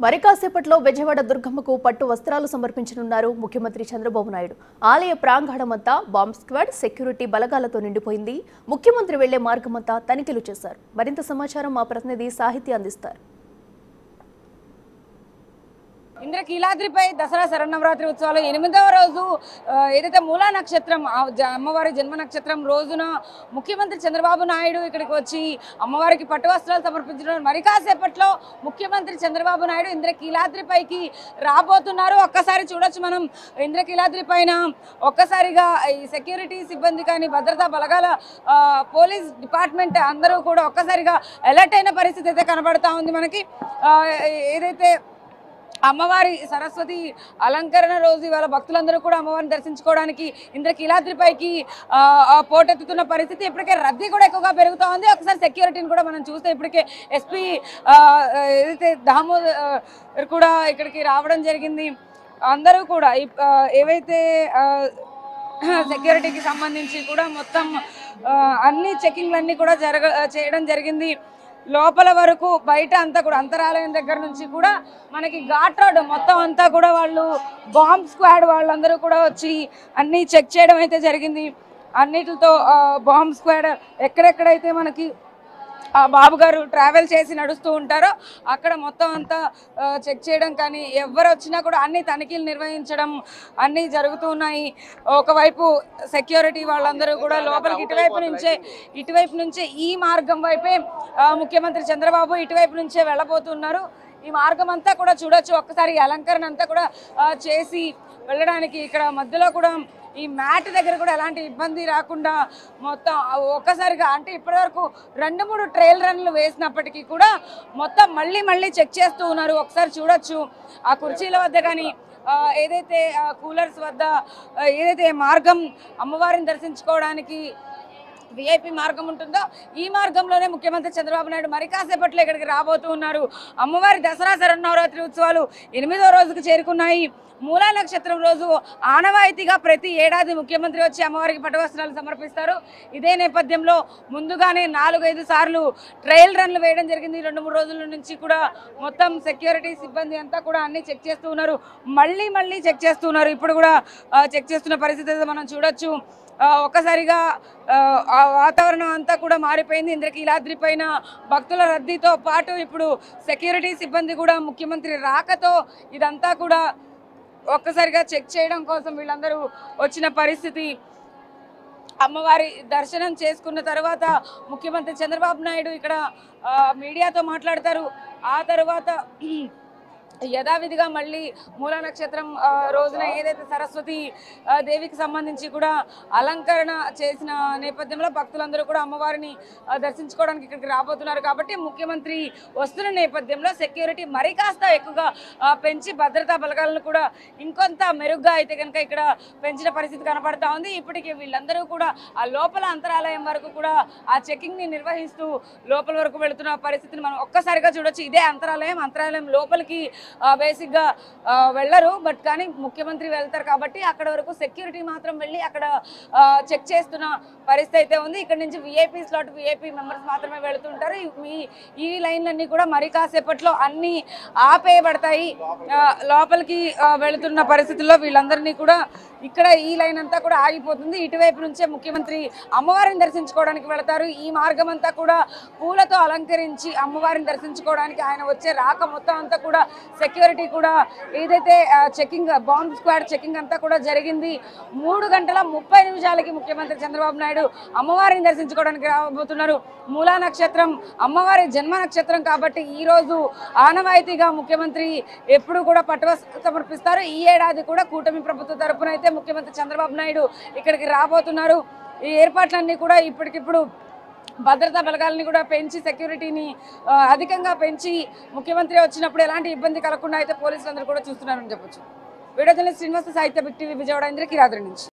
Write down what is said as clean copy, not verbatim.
మరి కాసేపట్లో విజయవాడ దుర్గమ్మకు పట్టు వస్త్రాలు సమర్పించనున్నారు ముఖ్యమంత్రి చంద్రబాబు నాయుడు. ఆలయ ప్రాంగణమంతా బాంబ్ స్క్వాడ్, సెక్యూరిటీ బలగాలతో నిండిపోయింది. ముఖ్యమంత్రి వెళ్లే మార్గమంతా తనిఖీలు చేశారు. మరింత సమాచారం మా ప్రతినిధి సాహిత్య అందిస్తారు. ఇంద్రకీలాద్రిపై దసరా శరన్నవరాత్రి ఉత్సవాలు 8వ రోజు ఏదైతే మూలా నక్షత్రం అమ్మవారి జన్మ నక్షత్రం రోజున ముఖ్యమంత్రి చంద్రబాబు నాయుడు ఇక్కడికి వచ్చి అమ్మవారికి పట్టు వస్త్రాలు సమర్పించడం మరి కాసేపట్లో ముఖ్యమంత్రి చంద్రబాబు నాయుడు ఇంద్రకీలాద్రిపైకి రాబోతున్నారు. ఒక్కసారి చూడొచ్చు మనం ఇంద్రకీలాద్రి పైన ఒక్కసారిగా ఈ సెక్యూరిటీ సిబ్బంది కానీ భద్రతా బలగాల పోలీస్ డిపార్ట్మెంట్ అందరూ కూడా ఒక్కసారిగా అలర్ట్ అయిన పరిస్థితి అయితే కనబడతా ఉంది మనకి. ఏదైతే అమ్మవారి సరస్వతి అలంకరణ రోజు ఇవాళ భక్తులందరూ కూడా అమ్మవారిని దర్శించుకోవడానికి ఇంద్రకీలాద్రిపైకి పోటెత్తుతున్న పరిస్థితి. ఇప్పటికే రద్దీ కూడా ఎక్కువగా పెరుగుతూ ఉంది. ఒకసారి సెక్యూరిటీని కూడా మనం చూస్తే ఇప్పటికే ఎస్పీ ఏదైతే దామోదర్ కూడా ఇక్కడికి రావడం జరిగింది. అందరూ కూడా ఏవైతే సెక్యూరిటీకి సంబంధించి కూడా మొత్తం అన్ని చెకింగ్లన్నీ కూడా చేయడం జరిగింది. లోపల వరకు బయట అంతా కూడా అంతరాలయం దగ్గర నుంచి కూడా మనకి ఘాట్ రోడ్ మొత్తం అంతా కూడా వాళ్ళు బాంబ్ స్క్వాడ్ వాళ్ళందరూ కూడా వచ్చి అన్నీ చెక్ చేయడం అయితే జరిగింది. అన్నిటితో బాంబ్ స్క్వాడ్ ఎక్కడెక్కడైతే మనకి బాబు గారు ట్రావెల్ చేసి నడుస్తూ ఉంటారో అక్కడ మొత్తం అంతా చెక్ చేయడం కానీ ఎవరు వచ్చినా కూడా అన్ని తనిఖీలు నిర్వహించడం అన్నీ జరుగుతూ ఉన్నాయి. ఒకవైపు సెక్యూరిటీ వాళ్ళందరూ కూడా లోపలికి ఇటువైపు నుంచే ఈ మార్గం వైపే ముఖ్యమంత్రి చంద్రబాబు ఇటువైపు నుంచే వెళ్ళబోతున్నారు. ఈ మార్గం అంతా కూడా చూడొచ్చు. ఒక్కసారి అలంకరణ అంతా కూడా చేసి వెళ్ళడానికి ఇక్కడ మధ్యలో కూడా ఈ మ్యాట్ దగ్గర కూడా ఎలాంటి ఇబ్బంది రాకుండా మొత్తం ఒక్కసారిగా అంటే ఇప్పటివరకు 2-3 ట్రయల్ రన్లు వేసినప్పటికీ కూడా మొత్తం మళ్ళీ చెక్ చేస్తూ ఉన్నారు. ఒకసారి చూడొచ్చు ఆ కుర్చీల వద్ద కానీ ఏదైతే కూలర్స్ వద్ద ఏదైతే మార్గం అమ్మవారిని దర్శించుకోవడానికి విఐపి మార్గం ఉంటుందో ఈ మార్గంలోనే ముఖ్యమంత్రి చంద్రబాబు నాయుడు మరి కాసేపట్లో ఇక్కడికి రాబోతూ ఉన్నారు. అమ్మవారి దసరా శరన్నవరాత్రి ఉత్సవాలు 8వ రోజుకు చేరుకున్నాయి. మూలా నక్షత్రం రోజు ఆనవాయితీగా ప్రతి ఏడాది ముఖ్యమంత్రి వచ్చి అమ్మవారికి పట్టు వస్త్రాలు సమర్పిస్తారు. ఇదే నేపథ్యంలో ముందుగానే 4-5 సార్లు ట్రయల్ రన్లు వేయడం జరిగింది. 2-3 రోజుల నుంచి కూడా మొత్తం సెక్యూరిటీ సిబ్బంది అంతా కూడా అన్ని చెక్ చేస్తూ ఉన్నారు. మళ్ళీ చెక్ చేస్తూ ఉన్నారు. ఇప్పుడు కూడా చెక్ చేస్తున్న పరిస్థితి మనం చూడొచ్చు. ఒక్కసారిగా వాతావరణం అంతా కూడా మారిపోయింది. ఇంద్రకీలాద్రి పైన భక్తుల రద్దీతో పాటు ఇప్పుడు సెక్యూరిటీ సిబ్బంది కూడా ముఖ్యమంత్రి రాకతో ఇదంతా కూడా ఒక్కసారిగా చెక్ చేయడం కోసం వీళ్ళందరూ వచ్చిన పరిస్థితి. అమ్మవారి దర్శనం చేసుకున్న తర్వాత ముఖ్యమంత్రి చంద్రబాబు నాయుడు ఇక్కడ మీడియాతో మాట్లాడతారు. ఆ తర్వాత యథావిధిగా మళ్ళీ మూలా నక్షత్రం రోజున ఏదైతే సరస్వతి దేవికి సంబంధించి కూడా అలంకరణ చేసిన నేపథ్యంలో భక్తులందరూ కూడా అమ్మవారిని దర్శించుకోవడానికి ఇక్కడికి రాబోతున్నారు. కాబట్టి ముఖ్యమంత్రి వస్తున్న నేపథ్యంలో సెక్యూరిటీ మరి కాస్త ఎక్కువగా పెంచి భద్రతా బలగాలను కూడా ఇంకొంత మెరుగ్గా అయితే కనుక ఇక్కడ పెంచిన పరిస్థితి కనపడతా ఉంది. ఇప్పటికీ వీళ్ళందరూ కూడా ఆ లోపల అంతరాలయం వరకు కూడా ఆ చెకింగ్ని నిర్వహిస్తూ లోపల వరకు వెళుతున్న పరిస్థితిని మనం ఒక్కసారిగా చూడొచ్చు. ఇదే అంతరాలయం లోపలికి బేసిక్గా వెళ్ళరు, బట్ కానీ ముఖ్యమంత్రి వెళ్తారు కాబట్టి అక్కడ వరకు సెక్యూరిటీ మాత్రం వెళ్ళి అక్కడ చెక్ చేస్తున్న పరిస్థితి అయితే ఉంది. ఇక్కడ నుంచి విఐపీ స్లాట్ విఐపీ మెంబర్స్ మాత్రమే వెళుతుంటారు. ఈ లైన్లన్నీ కూడా మరి కాసేపట్లో అన్నీ ఆపేయబడతాయి. లోపలికి వెళుతున్న పరిస్థితుల్లో వీళ్ళందరినీ కూడా ఇక్కడ ఈ లైన్ అంతా కూడా ఆగిపోతుంది. ఇటువైపు నుంచే ముఖ్యమంత్రి అమ్మవారిని దర్శించుకోవడానికి వెళతారు. ఈ మార్గం అంతా కూడా పూలతో అలంకరించి అమ్మవారిని దర్శించుకోవడానికి ఆయన వచ్చే రాక మొత్తం అంతా కూడా సెక్యూరిటీ కూడా ఏదైతే చెకింగ్ బాంబ్ స్క్వాడ్ చెకింగ్ అంతా కూడా జరిగింది. 3:30 ముఖ్యమంత్రి చంద్రబాబు నాయుడు అమ్మవారిని దర్శించుకోవడానికి రాబోతున్నారు. మూలా నక్షత్రం అమ్మవారి జన్మ నక్షత్రం కాబట్టి ఈరోజు ఆనవాయితీగా ముఖ్యమంత్రి ఎప్పుడు కూడా పట్టు సమర్పిస్తారు. ఈ ఏడాది కూడా కూటమి ప్రభుత్వ తరపున అయితే ముఖ్యమంత్రి చంద్రబాబు నాయుడు ఇక్కడికి రాబోతున్నారు. ఈ ఏర్పాట్లన్నీ కూడా ఇప్పటికిప్పుడు భద్రతా బలగాలని కూడా పెంచి సెక్యూరిటీని అధికంగా పెంచి ముఖ్యమంత్రి వచ్చినప్పుడు ఎలాంటి ఇబ్బంది కలగకుండా అయితే పోలీసులందరూ కూడా చూస్తున్నారని చెప్పొచ్చు. వీడియో జర్నలిస్ట్ శ్రీనివాస సాహిత్య బిగ్ టీవీ విజయవాడ ఇంద్రకీలాద్రి నుంచి.